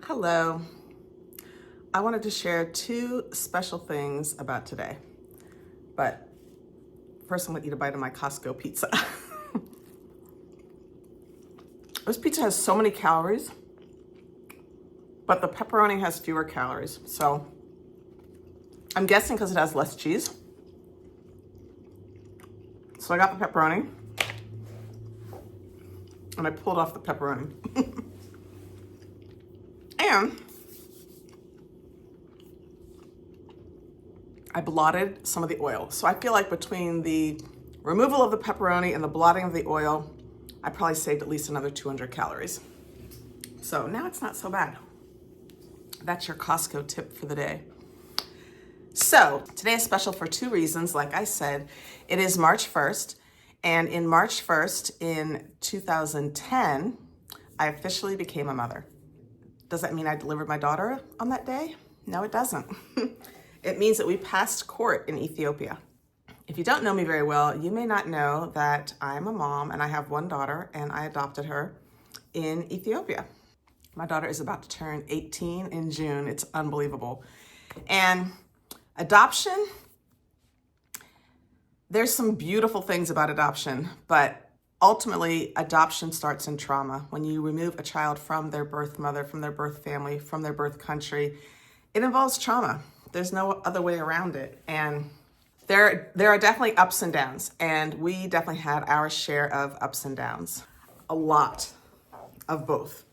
Hello. I wanted to share two special things about today, but first I'm gonna eat a bite of my Costco pizza. This pizza has so many calories, but the pepperoni has fewer calories. So I'm guessing because it has less cheese. So I got the pepperoni and I pulled off the pepperoni. And I blotted some of the oil. So I feel like between the removal of the pepperoni and the blotting of the oil, I probably saved at least another 200 calories. So now it's not so bad. That's your Costco tip for the day. So today is special for two reasons. Like I said, it is March 1st. And in March 1st in 2010, I officially became a mother. Does that mean I delivered my daughter on that day? No, it doesn't. It means that we passed court in Ethiopia. If you don't know me very well, you may not know that I'm a mom and I have one daughter and I adopted her in Ethiopia. My daughter is about to turn 18 in June. It's unbelievable. And adoption, there's some beautiful things about adoption, but ultimately adoption starts in trauma. When you remove a child from their birth mother, from their birth family, from their birth country, it involves trauma. There's no other way around it. And there are definitely ups and downs, and we definitely had our share of ups and downs. A lot of both.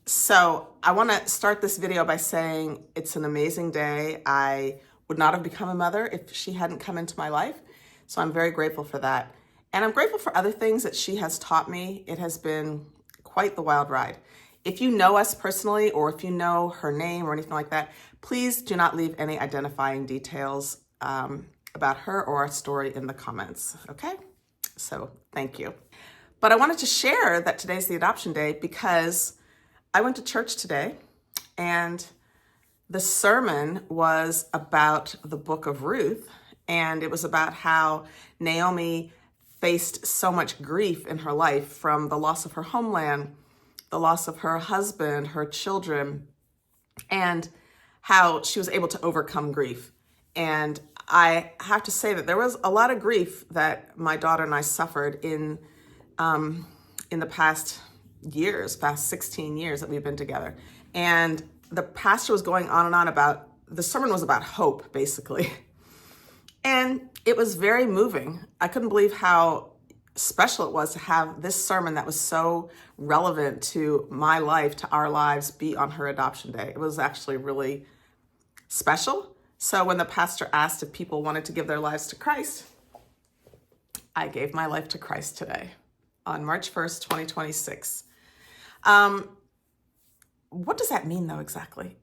So I want to start this video by saying it's an amazing day. I would not have become a mother if she hadn't come into my life. So I'm very grateful for that. And I'm grateful for other things that she has taught me. It has been quite the wild ride. If you know us personally, or if you know her name or anything like that, please do not leave any identifying details about her or our story in the comments, okay? So thank you. But I wanted to share that today's the adoption day because I went to church today and the sermon was about the book of Ruth, and it was about how Naomi faced so much grief in her life from the loss of her homeland, the loss of her husband, her children, and how she was able to overcome grief. And I have to say that there was a lot of grief that my daughter and I suffered in the past years, past 16 years that we've been together. And the pastor was going on and on about, the sermon was about hope, basically. And it was very moving. I couldn't believe how special it was to have this sermon that was so relevant to my life, to our lives, be on her adoption day. It was actually really special. So when the pastor asked if people wanted to give their lives to Christ, I gave my life to Christ today on March 1st, 2026. What does that mean though, exactly?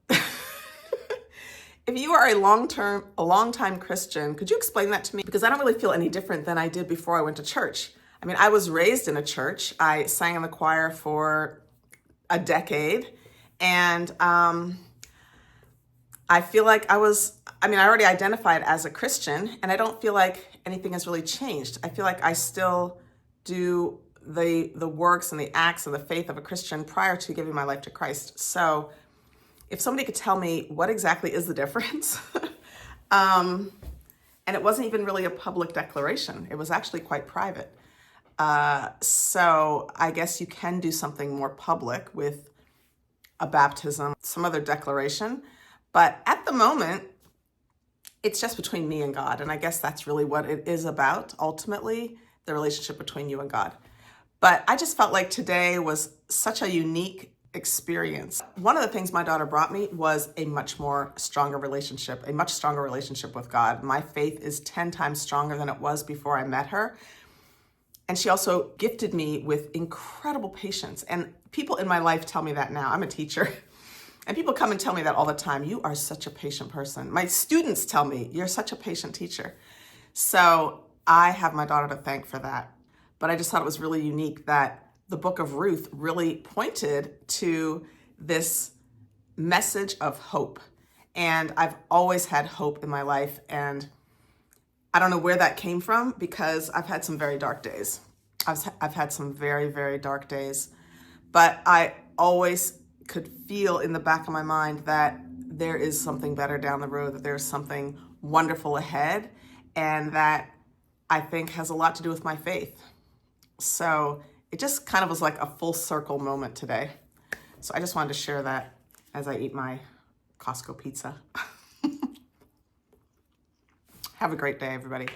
If you are a long-time Christian, could you explain that to me? Because I don't really feel any different than I did before I went to church. I mean, I was raised in a church. I sang in the choir for a decade. And I feel like I already identified as a Christian, and I don't feel like anything has really changed. I feel like I still do the works and the acts of the faith of a Christian prior to giving my life to Christ. So if somebody could tell me what exactly is the difference, and it wasn't even really a public declaration. It was actually quite private. So I guess you can do something more public with a baptism, some other declaration. But at the moment, it's just between me and God. And I guess that's really what it is about, ultimately, the relationship between you and God. But I just felt like today was such a unique experience. One of the things my daughter brought me was a much stronger relationship with God. My faith is 10 times stronger than it was before I met her. And she also gifted me with incredible patience. And people in my life tell me that now. I'm a teacher. And people come and tell me that all the time. You are such a patient person. My students tell me, you're such a patient teacher. So I have my daughter to thank for that. But I just thought it was really unique that the book of Ruth really pointed to this message of hope. And I've always had hope in my life. And I don't know where that came from because I've had some very dark days. I've had some very, very dark days. But I always could feel in the back of my mind that there is something better down the road, that there's something wonderful ahead, and that I think has a lot to do with my faith. So it just kind of was like a full circle moment today. So I just wanted to share that as I eat my Costco pizza. Have a great day, everybody.